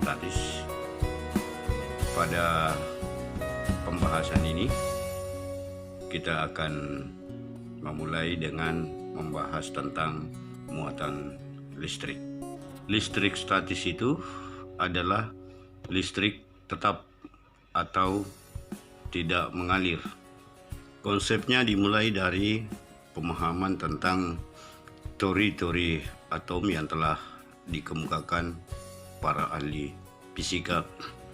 statis. Pada pembahasan ini kita akan memulai dengan membahas tentang muatan listrik. Listrik statis itu adalah listrik tetap atau tidak mengalir. Konsepnya dimulai dari pemahaman tentang teori-teori atom yang telah dikemukakan para ahli fisika.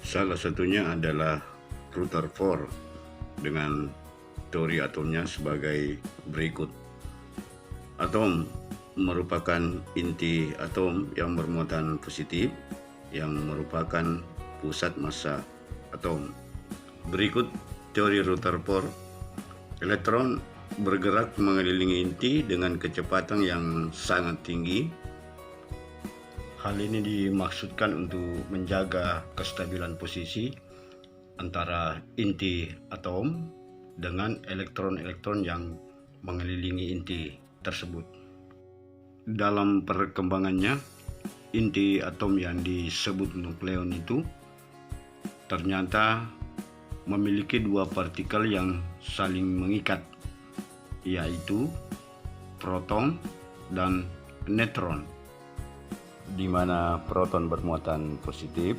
Salah satunya adalah Rutherford dengan teori atomnya sebagai berikut. Atom merupakan inti atom yang bermuatan positif yang merupakan pusat massa atom. Berikut teori Rutherford. Elektron bergerak mengelilingi inti dengan kecepatan yang sangat tinggi. Hal ini dimaksudkan untuk menjaga kestabilan posisi antara inti atom dengan elektron-elektron yang mengelilingi inti tersebut. Dalam perkembangannya, inti atom yang disebut nukleon itu ternyata memiliki dua partikel yang saling mengikat, yaitu proton dan neutron, di mana proton bermuatan positif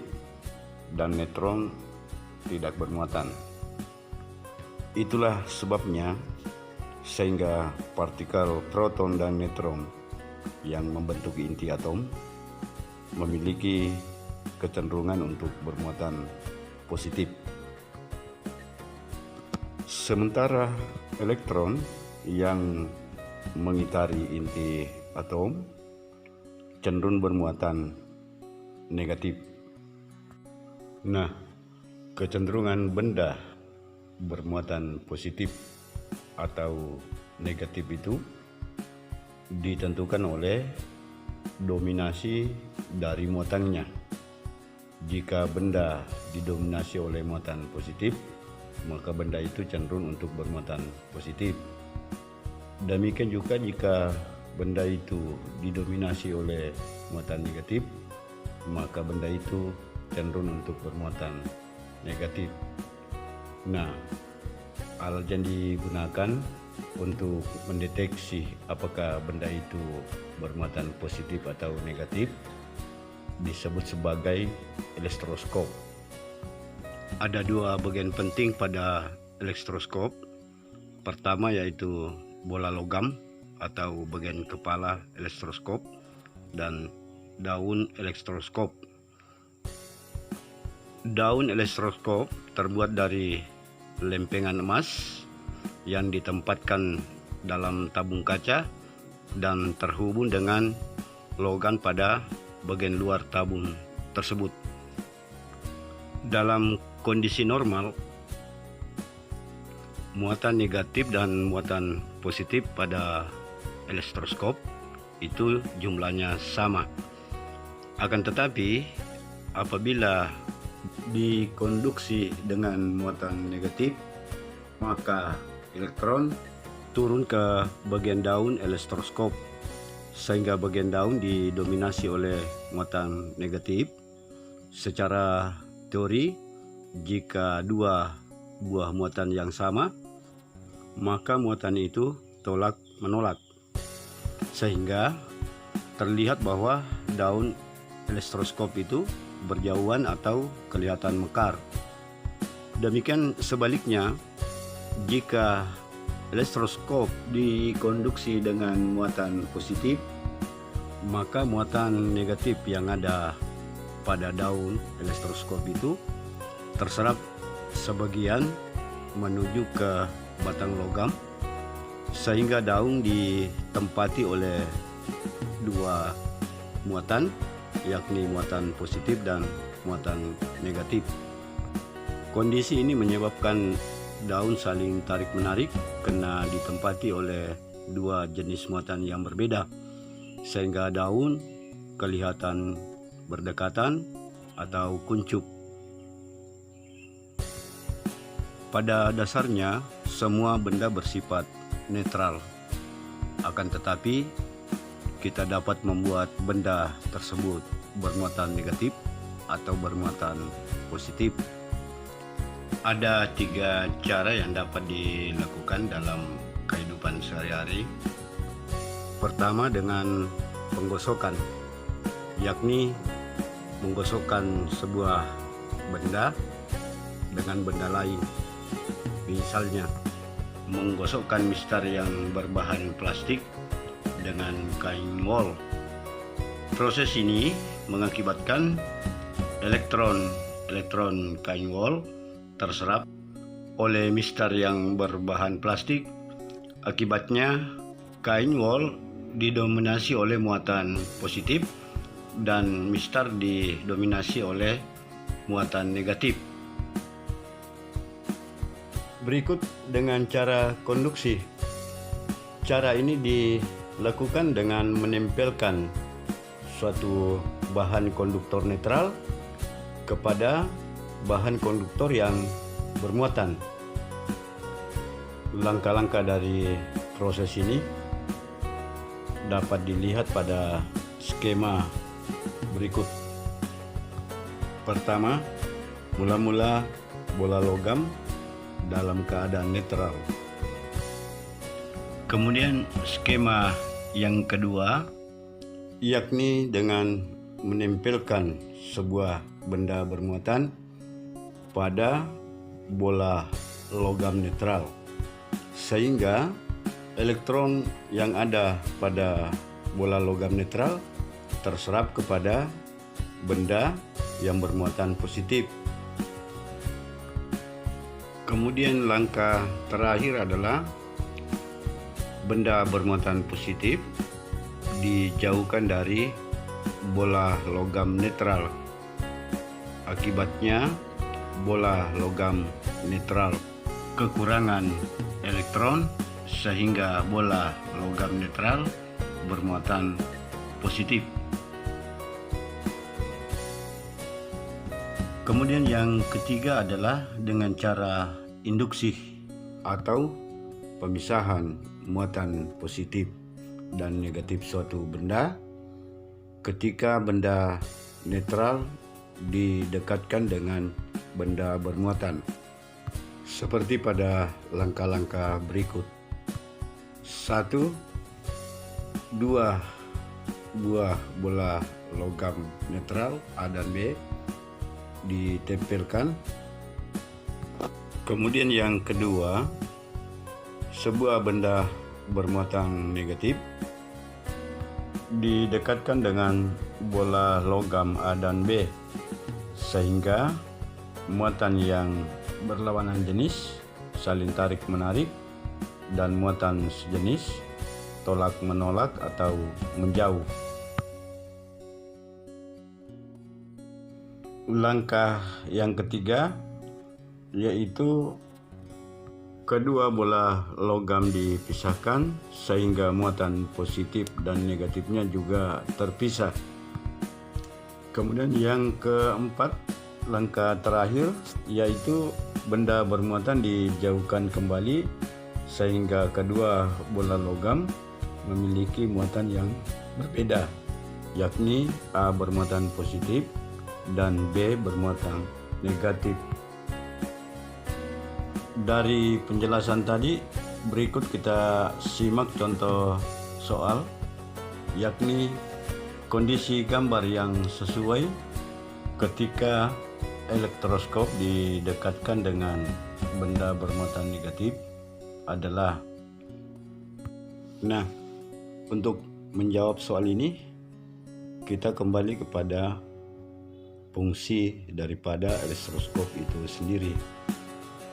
dan neutron tidak bermuatan. Itulah sebabnya sehingga partikel proton dan neutron yang membentuk inti atom memiliki kecenderungan untuk bermuatan positif. Sementara elektron yang mengitari inti atom cenderung bermuatan negatif. Nah, kecenderungan benda bermuatan positif atau negatif itu ditentukan oleh dominasi dari muatannya. Jika benda didominasi oleh muatan positif, maka benda itu cenderung untuk bermuatan positif. Demikian juga jika benda itu didominasi oleh muatan negatif, maka benda itu cenderung untuk bermuatan negatif. Nah, alat yang digunakan untuk mendeteksi apakah benda itu bermuatan positif atau negatif disebut sebagai elektroskop. Ada dua bagian penting pada elektroskop. Pertama yaitu bola logam atau bagian kepala elektroskop dan daun elektroskop. Daun elektroskop terbuat dari lempengan emas yang ditempatkan dalam tabung kaca dan terhubung dengan logam pada bagian luar tabung tersebut. Dalam kondisi normal, muatan negatif dan muatan positif pada elektroskop itu jumlahnya sama. Akan tetapi apabila dikonduksi dengan muatan negatif, maka elektron turun ke bagian daun elektroskop sehingga bagian daun didominasi oleh muatan negatif. Secara teori, jika dua buah muatan yang sama, maka muatan itu tolak menolak, sehingga terlihat bahwa daun elektroskop itu berjauhan atau kelihatan mekar. Demikian sebaliknya, jika elektroskop dikonduksi dengan muatan positif, maka muatan negatif yang ada pada daun elektroskop itu terserap sebagian menuju ke batang logam, sehingga daun ditempati oleh dua muatan, yakni muatan positif dan muatan negatif. Kondisi ini menyebabkan daun saling tarik-menarik karena ditempati oleh dua jenis muatan yang berbeda, sehingga daun kelihatan berdekatan atau kuncup. Pada dasarnya, semua benda bersifat netral. Akan tetapi, kita dapat membuat benda tersebut bermuatan negatif atau bermuatan positif. Ada 3 cara yang dapat dilakukan dalam kehidupan sehari-hari. Pertama, dengan penggosokan, yakni menggosokkan sebuah benda dengan benda lain. Misalnya, menggosokkan mistar yang berbahan plastik dengan kain wol. Proses ini mengakibatkan elektron kain wol terserap oleh mistar yang berbahan plastik. Akibatnya, kain wol didominasi oleh muatan positif dan mistar didominasi oleh muatan negatif. Berikut dengan cara konduksi. Cara ini dilakukan dengan menempelkan suatu bahan konduktor netral kepada bahan konduktor yang bermuatan. Langkah-langkah dari proses ini dapat dilihat pada skema berikut. Pertama, mula-mula bola logam dalam keadaan netral. Kemudian skema yang kedua, yakni dengan menempelkan sebuah benda bermuatan pada bola logam netral, sehingga elektron yang ada pada bola logam netral terserap kepada benda yang bermuatan positif. Kemudian langkah terakhir adalah benda bermuatan positif dijauhkan dari bola logam netral. Akibatnya, bola logam netral kekurangan elektron sehingga bola logam netral bermuatan positif. Kemudian yang ketiga adalah dengan cara induksi atau pemisahan muatan positif dan negatif suatu benda ketika benda netral didekatkan dengan benda bermuatan, seperti pada langkah-langkah berikut. 1. 2 buah bola logam netral A dan B ditempelkan. Kemudian yang kedua, sebuah benda bermuatan negatif didekatkan dengan bola logam A dan B, sehingga muatan yang berlawanan jenis saling tarik menarik dan muatan sejenis tolak menolak atau menjauh. Langkah yang ketiga yaitu kedua bola logam dipisahkan sehingga muatan positif dan negatifnya juga terpisah. Kemudian yang keempat, langkah terakhir yaitu benda bermuatan dijauhkan kembali sehingga kedua bola logam memiliki muatan yang berbeda, yakni A bermuatan positif dan B bermuatan negatif. Dari penjelasan tadi, berikut kita simak contoh soal, yakni kondisi gambar yang sesuai ketika elektroskop didekatkan dengan benda bermuatan negatif adalah. Nah, untuk menjawab soal ini, kita kembali kepada fungsi daripada elektroskop itu sendiri,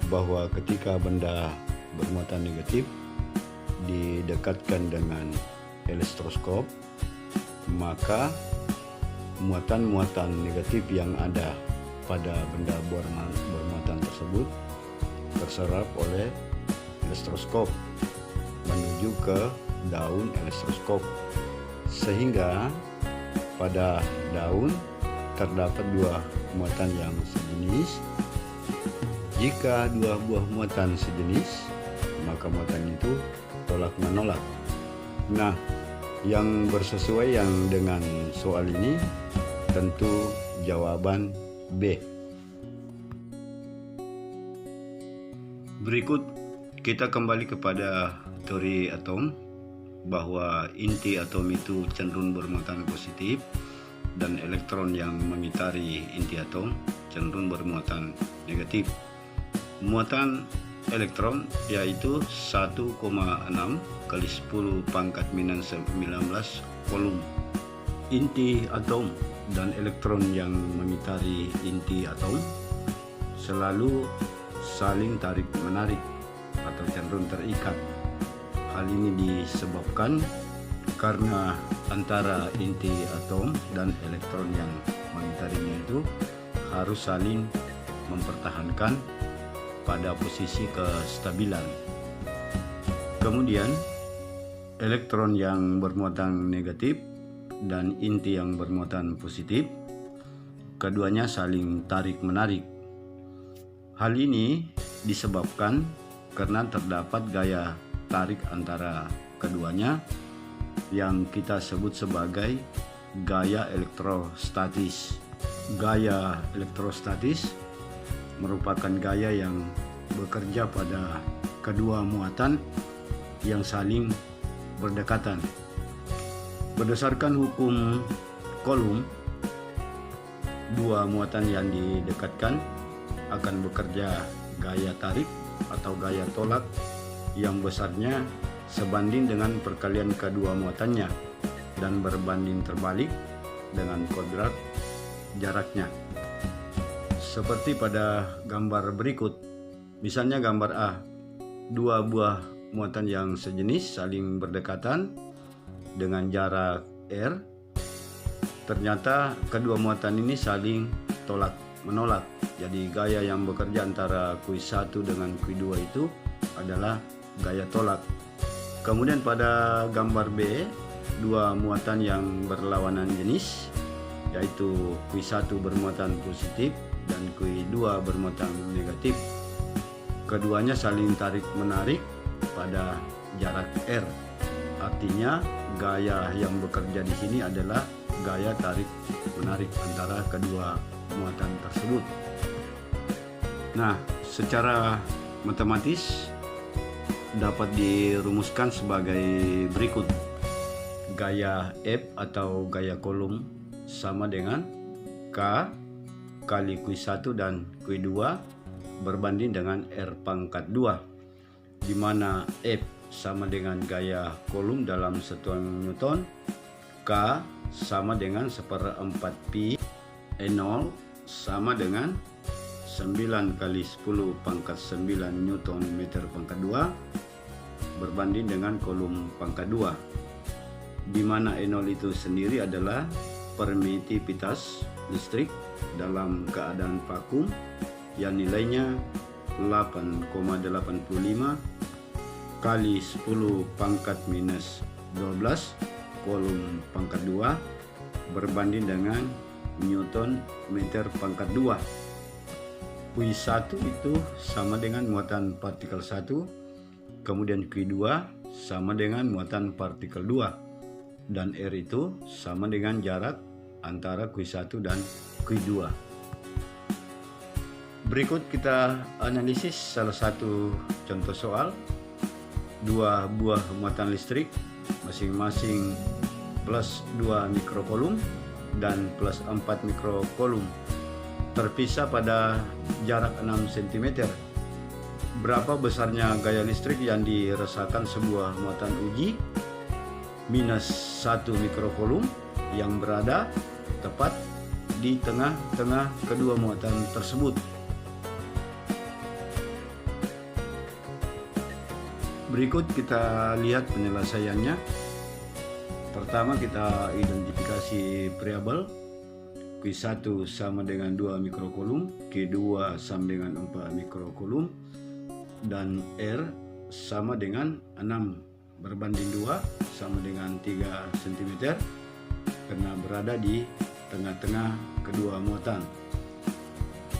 bahwa ketika benda bermuatan negatif didekatkan dengan elektroskop, maka muatan-muatan negatif yang ada pada benda bermuatan tersebut terserap oleh elektroskop menuju ke daun elektroskop, sehingga pada daun terdapat dua muatan yang sejenis. Jika dua buah muatan sejenis, maka muatan itu tolak menolak. Nah, yang bersesuaian dengan soal ini tentu jawaban B. Berikut kita kembali kepada teori atom, bahwa inti atom itu cenderung bermuatan positif dan elektron yang mengitari inti atom cenderung bermuatan negatif. Muatan elektron yaitu 1,6 kali 10 pangkat minus 19 kolom. Inti atom dan elektron yang mengitari inti atom selalu saling tarik-menarik atau cenderung terikat. Hal ini disebabkan karena antara inti atom dan elektron yang mengitarinya itu harus saling mempertahankan pada posisi kestabilan. Kemudian elektron yang bermuatan negatif dan inti yang bermuatan positif, keduanya saling tarik-menarik. Hal ini disebabkan karena terdapat gaya tarik antara keduanya yang kita sebut sebagai gaya elektrostatis. Gaya elektrostatis merupakan gaya yang bekerja pada kedua muatan yang saling berdekatan. Berdasarkan hukum Coulomb, dua muatan yang didekatkan akan bekerja gaya tarik atau gaya tolak yang besarnya sebanding dengan perkalian kedua muatannya dan berbanding terbalik dengan kodrat jaraknya. Seperti pada gambar berikut, misalnya gambar A, dua buah muatan yang sejenis saling berdekatan dengan jarak R. Ternyata kedua muatan ini saling tolak menolak. Jadi gaya yang bekerja antara Q1 dengan Q2 itu adalah gaya tolak. Kemudian pada gambar B, dua muatan yang berlawanan jenis, yaitu Q1 bermuatan positif dan Q2 bermuatan negatif. Keduanya saling tarik-menarik pada jarak R. Artinya gaya yang bekerja di sini adalah gaya tarik-menarik antara kedua muatan tersebut. Nah, secara matematis dapat dirumuskan sebagai berikut. Gaya F atau gaya Coulomb sama dengan K kali Q1 dan Q2 berbanding dengan R pangkat 2, di mana F sama dengan gaya Coulomb dalam satuan Newton, K sama dengan 1/4 pi, E0 sama dengan 9 kali 10 pangkat 9 Newton meter pangkat 2 berbanding dengan Coulomb pangkat 2, di mana E0 itu sendiri adalah permitivitas listrik dalam keadaan vakum yang nilainya 8,85 kali 10 pangkat minus 12 Coulomb pangkat 2 berbanding dengan Newton meter pangkat 2. Q1 itu sama dengan muatan partikel 1, kemudian Q2 sama dengan muatan partikel 2, dan R itu sama dengan jarak antara Q1 dan Q2. Berikut kita analisis salah satu contoh soal. Dua buah muatan listrik masing-masing plus 2 mikrocoulomb dan plus 4 mikrocoulomb terpisah pada jarak 6 cm. Berapa besarnya gaya listrik yang dirasakan sebuah muatan uji? Minus 1 mikrocoulomb yang berada tepat di tengah-tengah kedua muatan tersebut. Berikut kita lihat penyelesaiannya. Pertama kita identifikasi variabel. Q1 sama dengan 2 mikrocoulomb, Q2 sama dengan 4 mikrocoulomb, dan R sama dengan 6 berbanding 2 sama dengan 3 cm karena berada di tengah-tengah kedua muatan.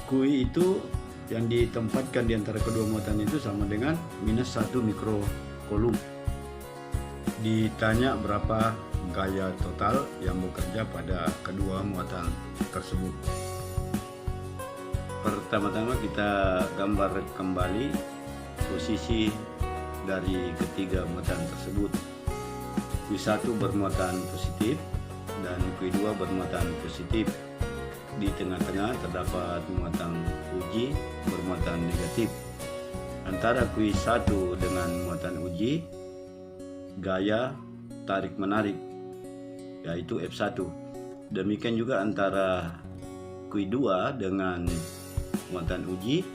Q itu yang ditempatkan di antara kedua muatan itu sama dengan minus 1 mikrocoulomb. Ditanya berapa gaya total yang bekerja pada kedua muatan tersebut. Pertama-tama kita gambar kembali posisi dari ketiga muatan tersebut. Q1 bermuatan positif dan Q2 bermuatan positif. Di tengah-tengah terdapat muatan uji bermuatan negatif. Antara Q1 dengan muatan uji, gaya tarik-menarik, yaitu F1. Demikian juga antara Q2 dengan muatan uji,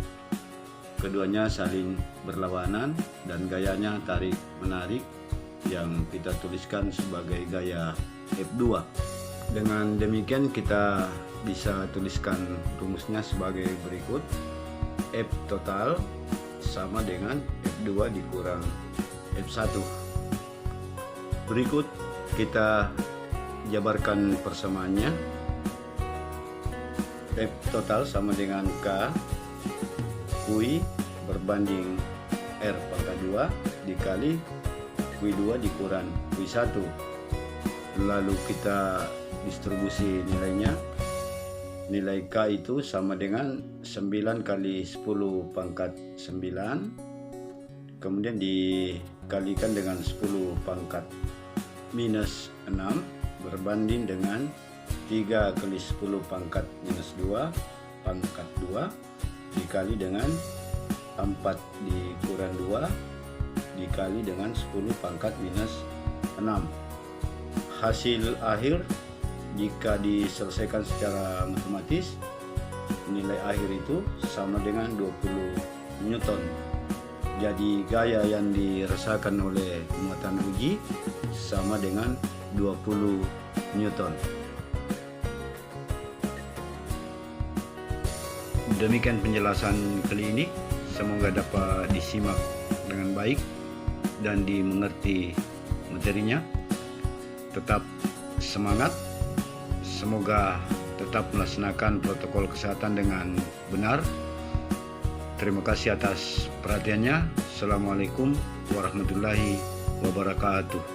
keduanya saling berlawanan dan gayanya tarik-menarik yang kita tuliskan sebagai gaya F2. Dengan demikian kita bisa tuliskan rumusnya sebagai berikut. F total sama dengan F2 dikurang F1. Berikut kita jabarkan persamaannya. F total sama dengan K Q berbanding R pangkat 2 dikali Q2 dikurang Q1. Lalu kita distribusi nilainya. Nilai K itu sama dengan 9 kali 10 pangkat 9, kemudian dikalikan dengan 10 pangkat minus 6 berbanding dengan 3 kali 10 pangkat minus 2 pangkat 2 dikali dengan 4 dikurang 2 dikali dengan 10 pangkat minus 6. Hasil akhir jika diselesaikan secara matematis, nilai akhir itu sama dengan 20 Newton. Jadi gaya yang dirasakan oleh muatan uji sama dengan 20 Newton. Demikian penjelasan kali ini, semoga dapat disimak dengan baik dan dimengerti materinya. Tetap semangat, semoga tetap melaksanakan protokol kesehatan dengan benar. Terima kasih atas perhatiannya. Assalamualaikum warahmatullahi wabarakatuh.